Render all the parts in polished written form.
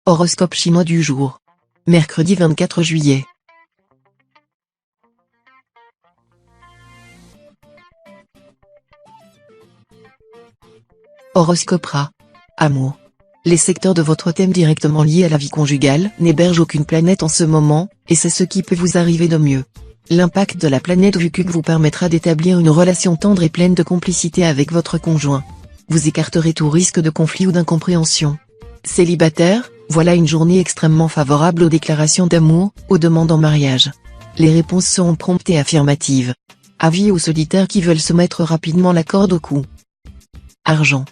Horoscope chinois du jour. Mercredi 24 juillet. Horoscope Ra. Amour. Les secteurs de votre thème directement liés à la vie conjugale n'hébergent aucune planète en ce moment, et c'est ce qui peut vous arriver de mieux. L'impact de la planète Vuku vous permettra d'établir une relation tendre et pleine de complicité avec votre conjoint. Vous écarterez tout risque de conflit ou d'incompréhension. Célibataire, voilà une journée extrêmement favorable aux déclarations d'amour, aux demandes en mariage. Les réponses seront promptes et affirmatives. Avis aux solitaires qui veulent se mettre rapidement la corde au cou. Argent.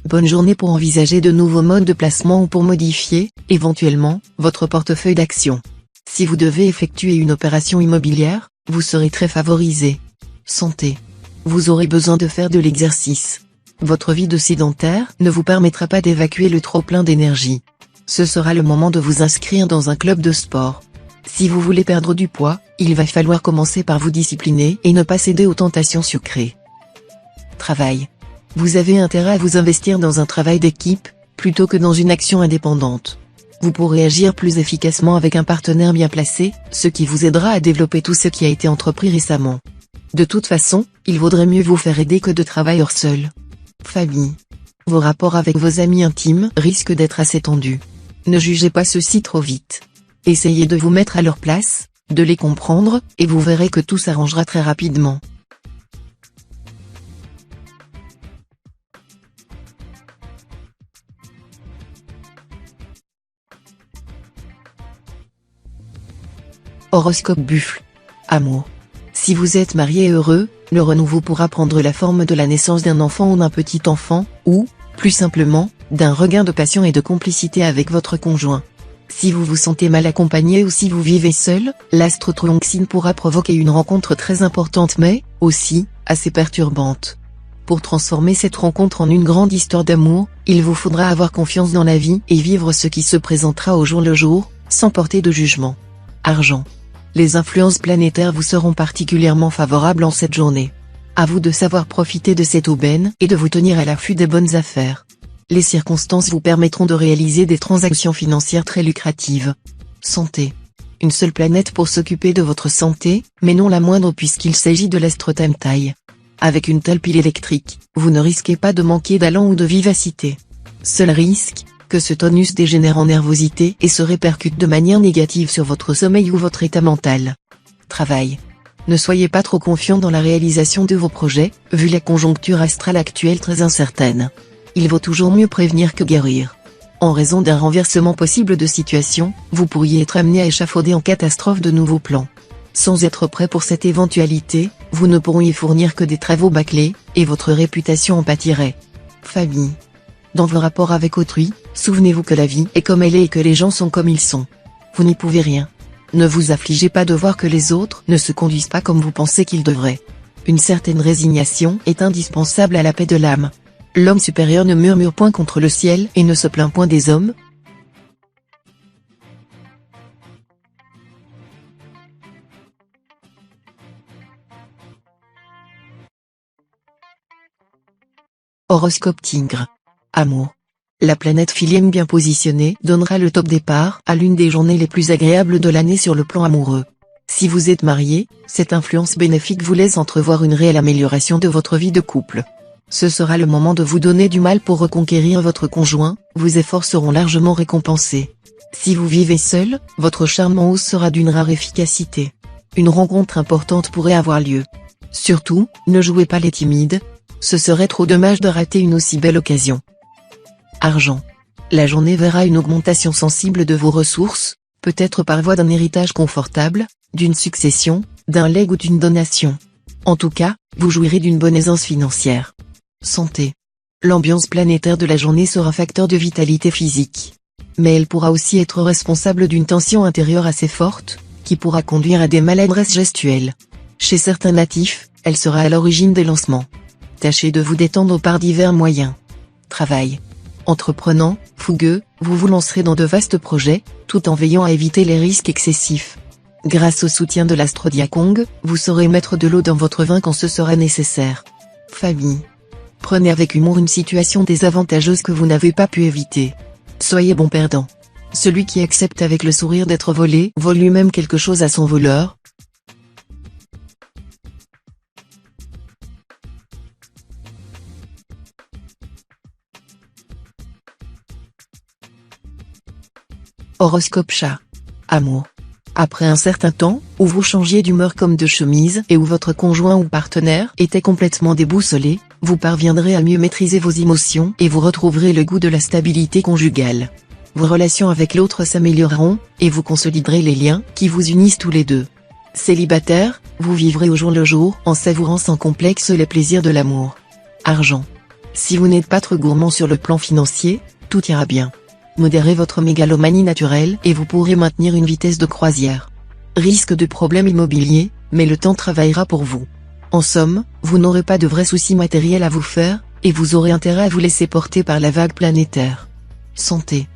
Bonne journée pour envisager de nouveaux modes de placement ou pour modifier, éventuellement, votre portefeuille d'actions. Si vous devez effectuer une opération immobilière, vous serez très favorisé. Santé. Vous aurez besoin de faire de l'exercice. Votre vie de sédentaire ne vous permettra pas d'évacuer le trop-plein d'énergie. Ce sera le moment de vous inscrire dans un club de sport. Si vous voulez perdre du poids, il va falloir commencer par vous discipliner et ne pas céder aux tentations sucrées. Travail. Vous avez intérêt à vous investir dans un travail d'équipe, plutôt que dans une action indépendante. Vous pourrez agir plus efficacement avec un partenaire bien placé, ce qui vous aidera à développer tout ce qui a été entrepris récemment. De toute façon, il vaudrait mieux vous faire aider que de travailler seul. Famille. Vos rapports avec vos amis intimes risquent d'être assez tendus. Ne jugez pas ceux-ci trop vite. Essayez de vous mettre à leur place, de les comprendre, et vous verrez que tout s'arrangera très rapidement. Horoscope Buffle. Amour. Si vous êtes marié et heureux, le renouveau pourra prendre la forme de la naissance d'un enfant ou d'un petit enfant, ou, plus simplement, d'un regain de passion et de complicité avec votre conjoint. Si vous vous sentez mal accompagné ou si vous vivez seul, l'astre Truongxin pourra provoquer une rencontre très importante mais, aussi, assez perturbante. Pour transformer cette rencontre en une grande histoire d'amour, il vous faudra avoir confiance dans la vie et vivre ce qui se présentera au jour le jour, sans porter de jugement. Argent. Les influences planétaires vous seront particulièrement favorables en cette journée. À vous de savoir profiter de cette aubaine et de vous tenir à l'affût des bonnes affaires. Les circonstances vous permettront de réaliser des transactions financières très lucratives. Santé. Une seule planète pour s'occuper de votre santé, mais non la moindre puisqu'il s'agit de l'astre Tamtai. Avec une telle pile électrique, vous ne risquez pas de manquer d'allant ou de vivacité. Seul risque, que ce tonus dégénère en nervosité et se répercute de manière négative sur votre sommeil ou votre état mental. Travail. Ne soyez pas trop confiant dans la réalisation de vos projets, vu la conjoncture astrale actuelle très incertaine. Il vaut toujours mieux prévenir que guérir. En raison d'un renversement possible de situation, vous pourriez être amené à échafauder en catastrophe de nouveaux plans. Sans être prêt pour cette éventualité, vous ne pourriez fournir que des travaux bâclés, et votre réputation en pâtirait. Famille. Dans vos rapports avec autrui, souvenez-vous que la vie est comme elle est et que les gens sont comme ils sont. Vous n'y pouvez rien. Ne vous affligez pas de voir que les autres ne se conduisent pas comme vous pensez qu'ils devraient. Une certaine résignation est indispensable à la paix de l'âme. L'homme supérieur ne murmure point contre le ciel et ne se plaint point des hommes. Horoscope Tigre. Amour. La planète Philième bien positionnée donnera le top départ à l'une des journées les plus agréables de l'année sur le plan amoureux. Si vous êtes marié, cette influence bénéfique vous laisse entrevoir une réelle amélioration de votre vie de couple. Ce sera le moment de vous donner du mal pour reconquérir votre conjoint, vos efforts seront largement récompensés. Si vous vivez seul, votre charme en hausse sera d'une rare efficacité. Une rencontre importante pourrait avoir lieu. Surtout, ne jouez pas les timides, ce serait trop dommage de rater une aussi belle occasion. Argent. La journée verra une augmentation sensible de vos ressources, peut-être par voie d'un héritage confortable, d'une succession, d'un legs ou d'une donation. En tout cas, vous jouirez d'une bonne aisance financière. Santé. L'ambiance planétaire de la journée sera facteur de vitalité physique. Mais elle pourra aussi être responsable d'une tension intérieure assez forte, qui pourra conduire à des maladresses gestuelles. Chez certains natifs, elle sera à l'origine des lancements. Tâchez de vous détendre par divers moyens. Travail. Entreprenant, fougueux, vous vous lancerez dans de vastes projets, tout en veillant à éviter les risques excessifs. Grâce au soutien de l'astre Diakong, vous saurez mettre de l'eau dans votre vin quand ce sera nécessaire. Famille. Prenez avec humour une situation désavantageuse que vous n'avez pas pu éviter. Soyez bon perdant. Celui qui accepte avec le sourire d'être volé vole lui-même quelque chose à son voleur. Horoscope chat. Amour. Après un certain temps, où vous changiez d'humeur comme de chemise et où votre conjoint ou partenaire était complètement déboussolé, vous parviendrez à mieux maîtriser vos émotions et vous retrouverez le goût de la stabilité conjugale. Vos relations avec l'autre s'amélioreront, et vous consoliderez les liens qui vous unissent tous les deux. Célibataire, vous vivrez au jour le jour en savourant sans complexe les plaisirs de l'amour. Argent. Si vous n'êtes pas trop gourmand sur le plan financier, tout ira bien. Modérez votre mégalomanie naturelle et vous pourrez maintenir une vitesse de croisière. Risque de problèmes immobiliers, mais le temps travaillera pour vous. En somme, vous n'aurez pas de vrais soucis matériels à vous faire, et vous aurez intérêt à vous laisser porter par la vague planétaire. Santé.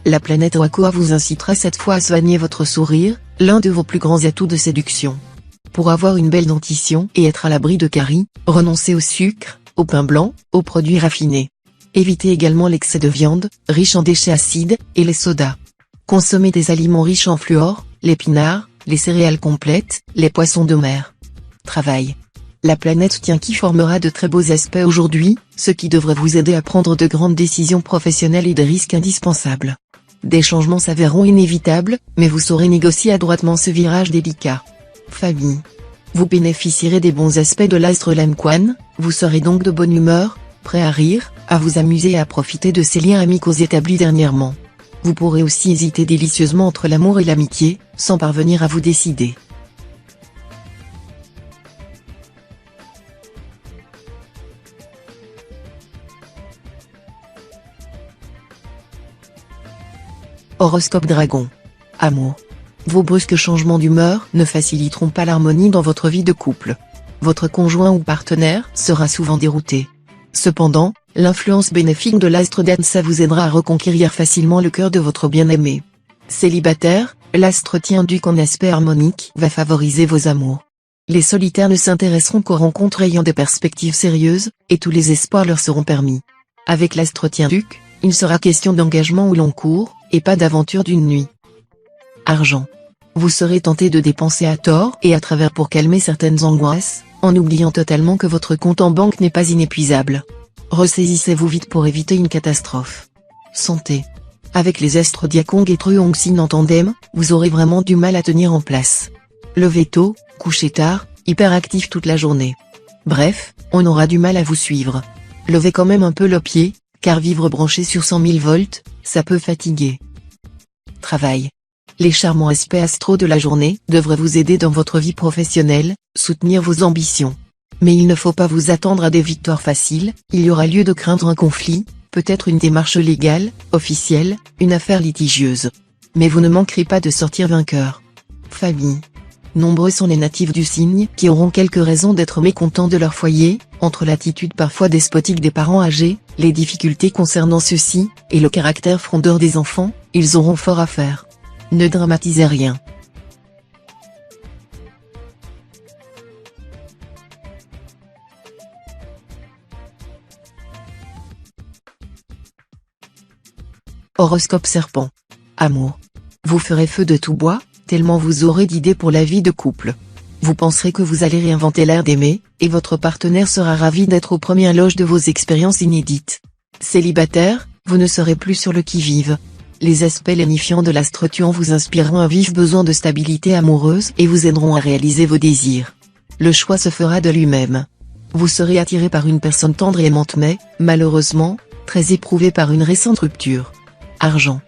La planète Wakoa vous incitera cette fois à soigner votre sourire, l'un de vos plus grands atouts de séduction. Pour avoir une belle dentition et être à l'abri de caries, renoncez au sucre, au pain blanc, aux produits raffinés. Évitez également l'excès de viande, riche en déchets acides, et les sodas. Consommez des aliments riches en fluor, l'épinard, les céréales complètes, les poissons de mer. Travail. La planète tient qui formera de très beaux aspects aujourd'hui, ce qui devrait vous aider à prendre de grandes décisions professionnelles et des risques indispensables. Des changements s'avéreront inévitables, mais vous saurez négocier adroitement ce virage délicat. Famille. Vous bénéficierez des bons aspects de l'astre Lamquan, vous serez donc de bonne humeur, prêt à rire, à vous amuser et à profiter de ces liens amicaux établis dernièrement. Vous pourrez aussi hésiter délicieusement entre l'amour et l'amitié, sans parvenir à vous décider. Horoscope Dragon. Amour. Vos brusques changements d'humeur ne faciliteront pas l'harmonie dans votre vie de couple. Votre conjoint ou partenaire sera souvent dérouté. Cependant, l'influence bénéfique de l'astre Dansa vous aidera à reconquérir facilement le cœur de votre bien-aimé. Célibataire, l'astre Tien-Duc en aspect harmonique va favoriser vos amours. Les solitaires ne s'intéresseront qu'aux rencontres ayant des perspectives sérieuses, et tous les espoirs leur seront permis. Avec l'astre Tien-Duc, il sera question d'engagement au long cours, et pas d'aventure d'une nuit. Argent. Vous serez tenté de dépenser à tort et à travers pour calmer certaines angoisses, en oubliant totalement que votre compte en banque n'est pas inépuisable. Ressaisissez-vous vite pour éviter une catastrophe. Santé. Avec les astres Diakong et Truongsin en tandem, vous aurez vraiment du mal à tenir en place. Levez tôt, couchez tard, hyperactif toute la journée. Bref, on aura du mal à vous suivre. Levez quand même un peu le pied, car vivre branché sur 100 000 volts, ça peut fatiguer. Travail. Les charmants aspects astro de la journée devraient vous aider dans votre vie professionnelle, soutenir vos ambitions. Mais il ne faut pas vous attendre à des victoires faciles, il y aura lieu de craindre un conflit, peut-être une démarche légale, officielle, une affaire litigieuse. Mais vous ne manquerez pas de sortir vainqueur. Famille. Nombreux sont les natifs du signe qui auront quelques raisons d'être mécontents de leur foyer, entre l'attitude parfois despotique des parents âgés, les difficultés concernant ceux-ci, et le caractère frondeur des enfants, ils auront fort à faire. Ne dramatisez rien. Horoscope Serpent. Amour. Vous ferez feu de tout bois, tellement vous aurez d'idées pour la vie de couple. Vous penserez que vous allez réinventer l'art d'aimer, et votre partenaire sera ravi d'être aux premières loges de vos expériences inédites. Célibataire, vous ne serez plus sur le qui-vive. Les aspects lénifiants de l'astre Tuan vous inspireront un vif besoin de stabilité amoureuse et vous aideront à réaliser vos désirs. Le choix se fera de lui-même. Vous serez attiré par une personne tendre et aimante mais, malheureusement, très éprouvée par une récente rupture. Argent.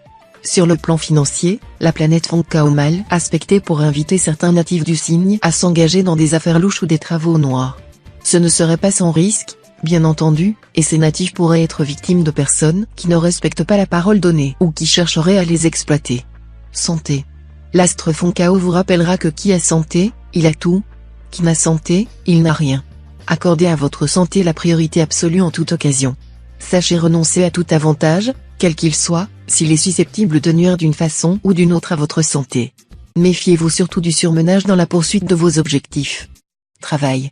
Sur le plan financier, la planète Fonka au mal aspectée pour inviter certains natifs du signe à s'engager dans des affaires louches ou des travaux noirs. Ce ne serait pas sans risque, bien entendu, et ces natifs pourraient être victimes de personnes qui ne respectent pas la parole donnée ou qui chercheraient à les exploiter. Santé. L'astre Fonkao vous rappellera que qui a santé, il a tout. Qui n'a santé, il n'a rien. Accordez à votre santé la priorité absolue en toute occasion. Sachez renoncer à tout avantage, quel qu'il soit, s'il est susceptible de nuire d'une façon ou d'une autre à votre santé. Méfiez-vous surtout du surmenage dans la poursuite de vos objectifs. Travail.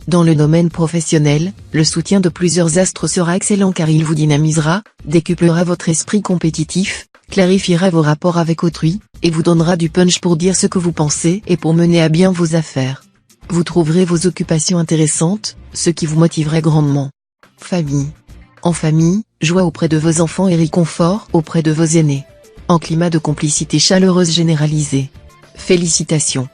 Dans le domaine professionnel, le soutien de plusieurs astres sera excellent car il vous dynamisera, décuplera votre esprit compétitif, clarifiera vos rapports avec autrui, et vous donnera du punch pour dire ce que vous pensez et pour mener à bien vos affaires. Vous trouverez vos occupations intéressantes, ce qui vous motiverait grandement. Famille. En famille, joie auprès de vos enfants et réconfort auprès de vos aînés. En climat de complicité chaleureuse généralisée. Félicitations.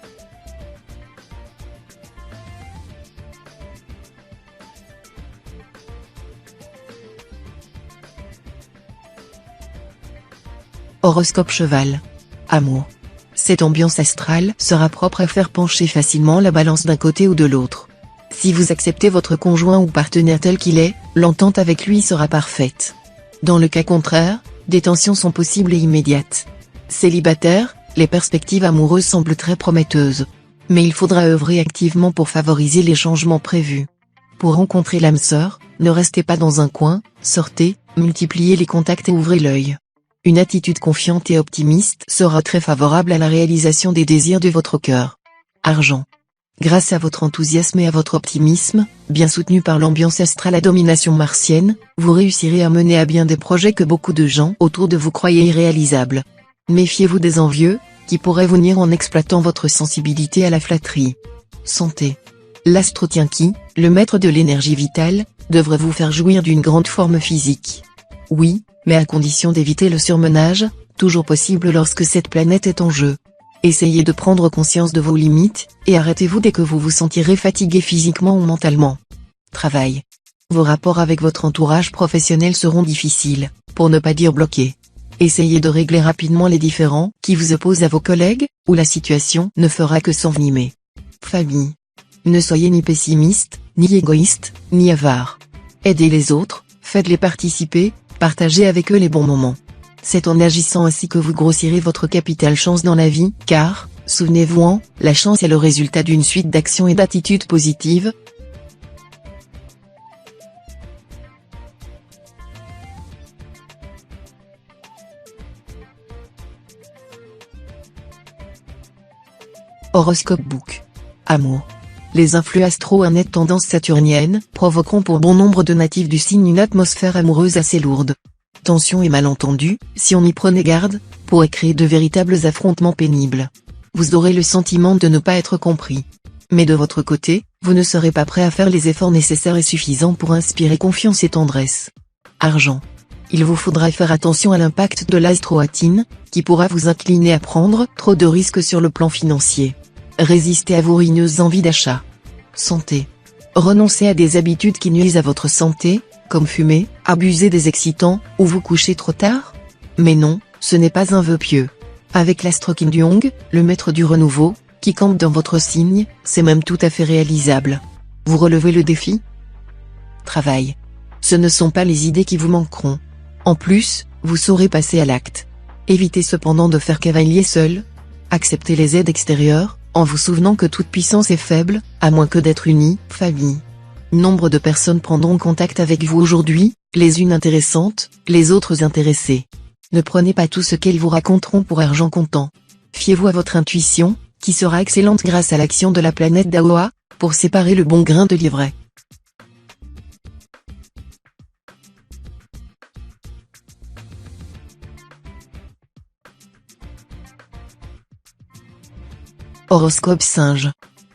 Horoscope Cheval. Amour. Cette ambiance astrale sera propre à faire pencher facilement la balance d'un côté ou de l'autre. Si vous acceptez votre conjoint ou partenaire tel qu'il est, l'entente avec lui sera parfaite. Dans le cas contraire, des tensions sont possibles et immédiates. Célibataire, les perspectives amoureuses semblent très prometteuses. Mais il faudra œuvrer activement pour favoriser les changements prévus. Pour rencontrer l'âme sœur, ne restez pas dans un coin, sortez, multipliez les contacts et ouvrez l'œil. Une attitude confiante et optimiste sera très favorable à la réalisation des désirs de votre cœur. Argent. Grâce à votre enthousiasme et à votre optimisme, bien soutenu par l'ambiance astrale à domination martienne, vous réussirez à mener à bien des projets que beaucoup de gens autour de vous croyaient irréalisables. Méfiez-vous des envieux, qui pourraient vous nuire en exploitant votre sensibilité à la flatterie. Santé. L'astro Tienki, le maître de l'énergie vitale, devrait vous faire jouir d'une grande forme physique. Oui, mais à condition d'éviter le surmenage, toujours possible lorsque cette planète est en jeu. Essayez de prendre conscience de vos limites, et arrêtez-vous dès que vous vous sentirez fatigué physiquement ou mentalement. Travail. Vos rapports avec votre entourage professionnel seront difficiles, pour ne pas dire bloqués. Essayez de régler rapidement les différends qui vous opposent à vos collègues, ou la situation ne fera que s'envenimer. Famille. Ne soyez ni pessimiste, ni égoïste, ni avare. Aidez les autres, faites-les participer, partagez avec eux les bons moments. C'est en agissant ainsi que vous grossirez votre capital chance dans la vie, car, souvenez-vous-en, la chance est le résultat d'une suite d'actions et d'attitudes positives. Horoscope Book. Amour. Les influx astro à nette tendance saturnienne provoqueront pour bon nombre de natifs du signe une atmosphère amoureuse assez lourde. Tensions et malentendus, si on y prenait garde, pourraient créer de véritables affrontements pénibles. Vous aurez le sentiment de ne pas être compris. Mais de votre côté, vous ne serez pas prêt à faire les efforts nécessaires et suffisants pour inspirer confiance et tendresse. Argent. Il vous faudra faire attention à l'impact de l'astro-atine, qui pourra vous incliner à prendre trop de risques sur le plan financier. Résistez à vos ruineuses envies d'achat. Santé. Renoncez à des habitudes qui nuisent à votre santé, comme fumer, abuser des excitants, ou vous coucher trop tard. Mais non, ce n'est pas un vœu pieux. Avec l'astro Kim Jong, le maître du renouveau, qui campe dans votre signe, c'est même tout à fait réalisable. Vous relevez le défi? Travail. Ce ne sont pas les idées qui vous manqueront. En plus, vous saurez passer à l'acte. Évitez cependant de faire cavalier seul. Acceptez les aides extérieures, en vous souvenant que toute puissance est faible, à moins que d'être unie. Famille. Nombre de personnes prendront contact avec vous aujourd'hui, les unes intéressantes, les autres intéressées. Ne prenez pas tout ce qu'elles vous raconteront pour argent comptant. Fiez-vous à votre intuition, qui sera excellente grâce à l'action de la planète d'Aoa, pour séparer le bon grain de l'ivraie. Horoscope Singe.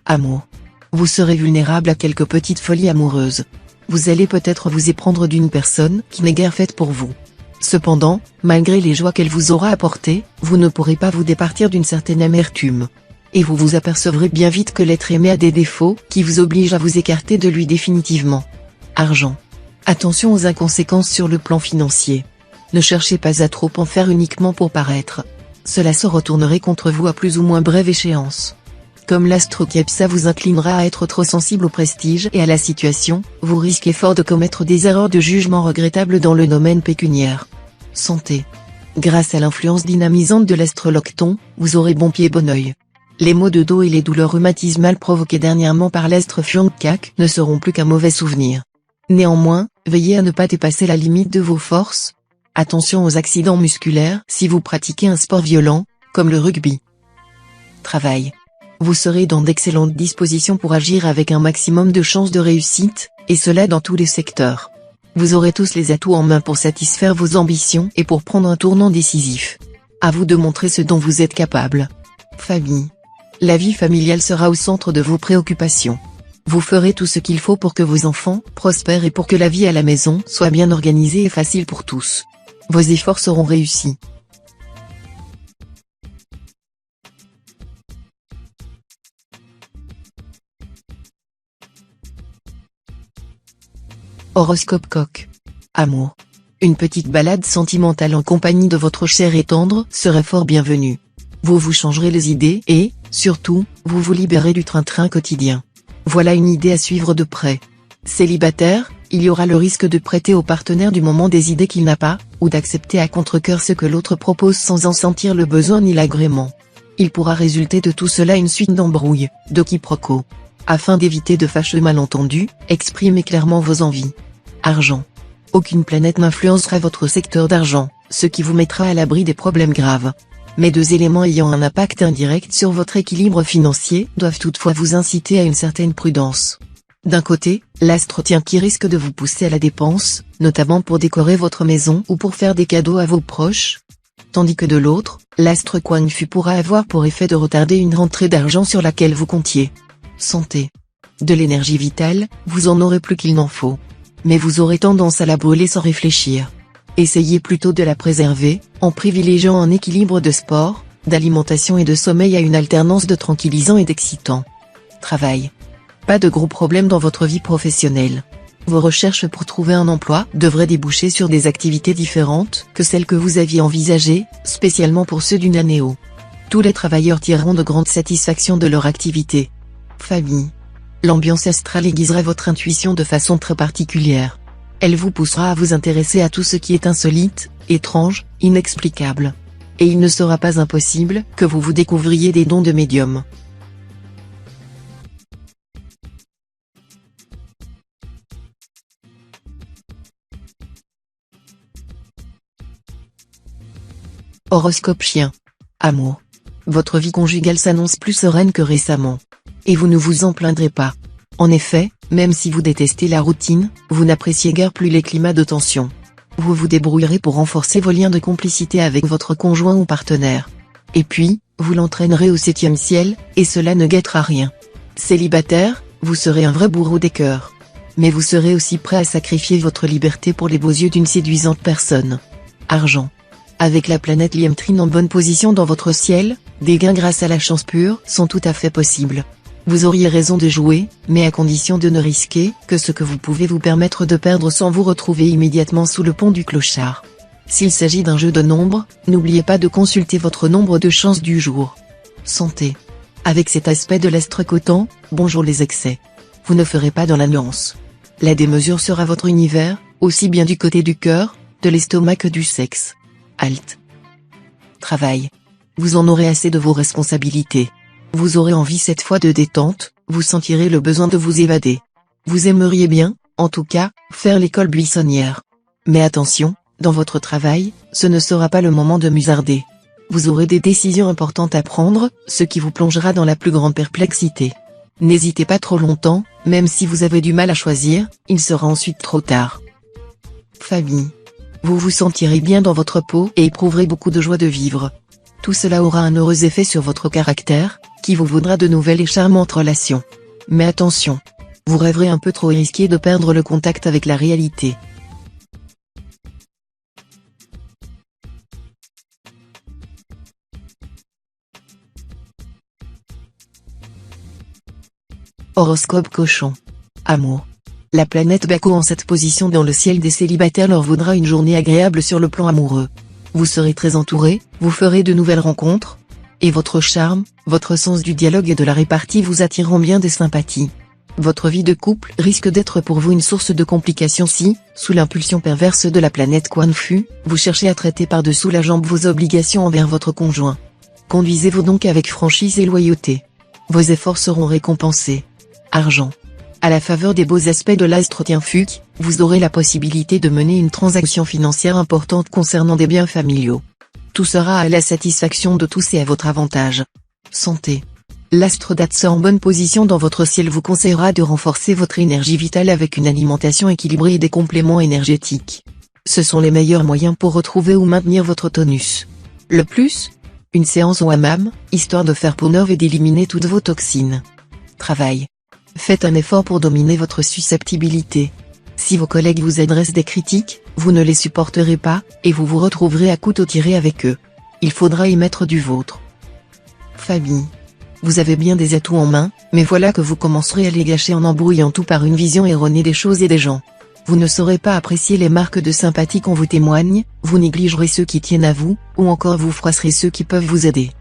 Amour. Vous serez vulnérable à quelques petites folies amoureuses. Vous allez peut-être vous éprendre d'une personne qui n'est guère faite pour vous. Cependant, malgré les joies qu'elle vous aura apportées, vous ne pourrez pas vous départir d'une certaine amertume. Et vous vous apercevrez bien vite que l'être aimé a des défauts qui vous obligent à vous écarter de lui définitivement. Argent. Attention aux inconséquences sur le plan financier. Ne cherchez pas à trop en faire uniquement pour paraître. Cela se retournerait contre vous à plus ou moins brève échéance. Comme l'astro Kepsa vous inclinera à être trop sensible au prestige et à la situation, vous risquez fort de commettre des erreurs de jugement regrettables dans le domaine pécuniaire. Santé. Grâce à l'influence dynamisante de l'astrolocton, vous aurez bon pied bon oeil. Les maux de dos et les douleurs rhumatismales provoquées dernièrement par l'astre Fyongkak ne seront plus qu'un mauvais souvenir. Néanmoins, veillez à ne pas dépasser la limite de vos forces. Attention aux accidents musculaires si vous pratiquez un sport violent, comme le rugby. Travail. Vous serez dans d'excellentes dispositions pour agir avec un maximum de chances de réussite, et cela dans tous les secteurs. Vous aurez tous les atouts en main pour satisfaire vos ambitions et pour prendre un tournant décisif. À vous de montrer ce dont vous êtes capable. Famille. La vie familiale sera au centre de vos préoccupations. Vous ferez tout ce qu'il faut pour que vos enfants prospèrent et pour que la vie à la maison soit bien organisée et facile pour tous. Vos efforts seront réussis. Horoscope Coq. Amour. Une petite balade sentimentale en compagnie de votre cher et tendre serait fort bienvenue. Vous vous changerez les idées et, surtout, vous vous libérez du train-train quotidien. Voilà une idée à suivre de près. Célibataire, il y aura le risque de prêter au partenaire du moment des idées qu'il n'a pas, ou d'accepter à contre-cœur ce que l'autre propose sans en sentir le besoin ni l'agrément. Il pourra résulter de tout cela une suite d'embrouilles, de quiproquos. Afin d'éviter de fâcheux malentendus, exprimez clairement vos envies. Argent. Aucune planète n'influencera votre secteur d'argent, ce qui vous mettra à l'abri des problèmes graves. Mais deux éléments ayant un impact indirect sur votre équilibre financier doivent toutefois vous inciter à une certaine prudence. D'un côté, l'astre tien qui risque de vous pousser à la dépense, notamment pour décorer votre maison ou pour faire des cadeaux à vos proches. Tandis que de l'autre, l'astre Kuan Fu pourra avoir pour effet de retarder une rentrée d'argent sur laquelle vous comptiez. Santé. De l'énergie vitale, vous en aurez plus qu'il n'en faut. Mais vous aurez tendance à la brûler sans réfléchir. Essayez plutôt de la préserver, en privilégiant un équilibre de sport, d'alimentation et de sommeil à une alternance de tranquillisant et d'excitant. Travail. Pas de gros problèmes dans votre vie professionnelle. Vos recherches pour trouver un emploi devraient déboucher sur des activités différentes que celles que vous aviez envisagées, spécialement pour ceux du Nanéo. Tous les travailleurs tireront de grandes satisfactions de leur activité. Famille. L'ambiance astrale aiguisera votre intuition de façon très particulière. Elle vous poussera à vous intéresser à tout ce qui est insolite, étrange, inexplicable. Et il ne sera pas impossible que vous découvriez des dons de médium. Horoscope Chien. Amour. Votre vie conjugale s'annonce plus sereine que récemment. Et vous ne vous en plaindrez pas. En effet, même si vous détestez la routine, vous n'appréciez guère plus les climats de tension. Vous vous débrouillerez pour renforcer vos liens de complicité avec votre conjoint ou partenaire. Et puis, vous l'entraînerez au 7e ciel, et cela ne gâtera rien. Célibataire, vous serez un vrai bourreau des cœurs. Mais vous serez aussi prêt à sacrifier votre liberté pour les beaux yeux d'une séduisante personne. Argent. Avec la planète Liemtrine en bonne position dans votre ciel, des gains grâce à la chance pure sont tout à fait possibles. Vous auriez raison de jouer, mais à condition de ne risquer que ce que vous pouvez vous permettre de perdre sans vous retrouver immédiatement sous le pont du clochard. S'il s'agit d'un jeu de nombres, n'oubliez pas de consulter votre nombre de chance du jour. Santé. Avec cet aspect de l'astre coton, bonjour les excès. Vous ne ferez pas dans la nuance. La démesure sera votre univers, aussi bien du côté du cœur, de l'estomac que du sexe. Halte. Travail. Vous en aurez assez de vos responsabilités. Vous aurez envie cette fois de détente, vous sentirez le besoin de vous évader. Vous aimeriez bien, en tout cas, faire l'école buissonnière. Mais attention, dans votre travail, ce ne sera pas le moment de musarder. Vous aurez des décisions importantes à prendre, ce qui vous plongera dans la plus grande perplexité. N'hésitez pas trop longtemps, même si vous avez du mal à choisir, il sera ensuite trop tard. Famille. Vous vous sentirez bien dans votre peau et éprouverez beaucoup de joie de vivre. Tout cela aura un heureux effet sur votre caractère, qui vous vaudra de nouvelles et charmantes relations. Mais attention, vous rêverez un peu trop et risquez de perdre le contact avec la réalité. Horoscope Cochon. Amour. La planète Baco en cette position dans le ciel des célibataires leur vaudra une journée agréable sur le plan amoureux. Vous serez très entouré, vous ferez de nouvelles rencontres, et votre charme, votre sens du dialogue et de la répartie vous attireront bien des sympathies. Votre vie de couple risque d'être pour vous une source de complications si, sous l'impulsion perverse de la planète Kuan Fu, vous cherchez à traiter par-dessous la jambe vos obligations envers votre conjoint. Conduisez-vous donc avec franchise et loyauté. Vos efforts seront récompensés. Argent. À la faveur des beaux aspects de l'astre Tienfuc, vous aurez la possibilité de mener une transaction financière importante concernant des biens familiaux. Tout sera à la satisfaction de tous et à votre avantage. Santé. L'astre d'Axe en bonne position dans votre ciel vous conseillera de renforcer votre énergie vitale avec une alimentation équilibrée et des compléments énergétiques. Ce sont les meilleurs moyens pour retrouver ou maintenir votre tonus. Le plus, une séance au hammam, histoire de faire peau neuve et d'éliminer toutes vos toxines. Travail. Faites un effort pour dominer votre susceptibilité. Si vos collègues vous adressent des critiques, vous ne les supporterez pas, et vous vous retrouverez à couteau tiré avec eux. Il faudra y mettre du vôtre. Famille. Vous avez bien des atouts en main, mais voilà que vous commencerez à les gâcher en embrouillant tout par une vision erronée des choses et des gens. Vous ne saurez pas apprécier les marques de sympathie qu'on vous témoigne, vous négligerez ceux qui tiennent à vous, ou encore vous froisserez ceux qui peuvent vous aider.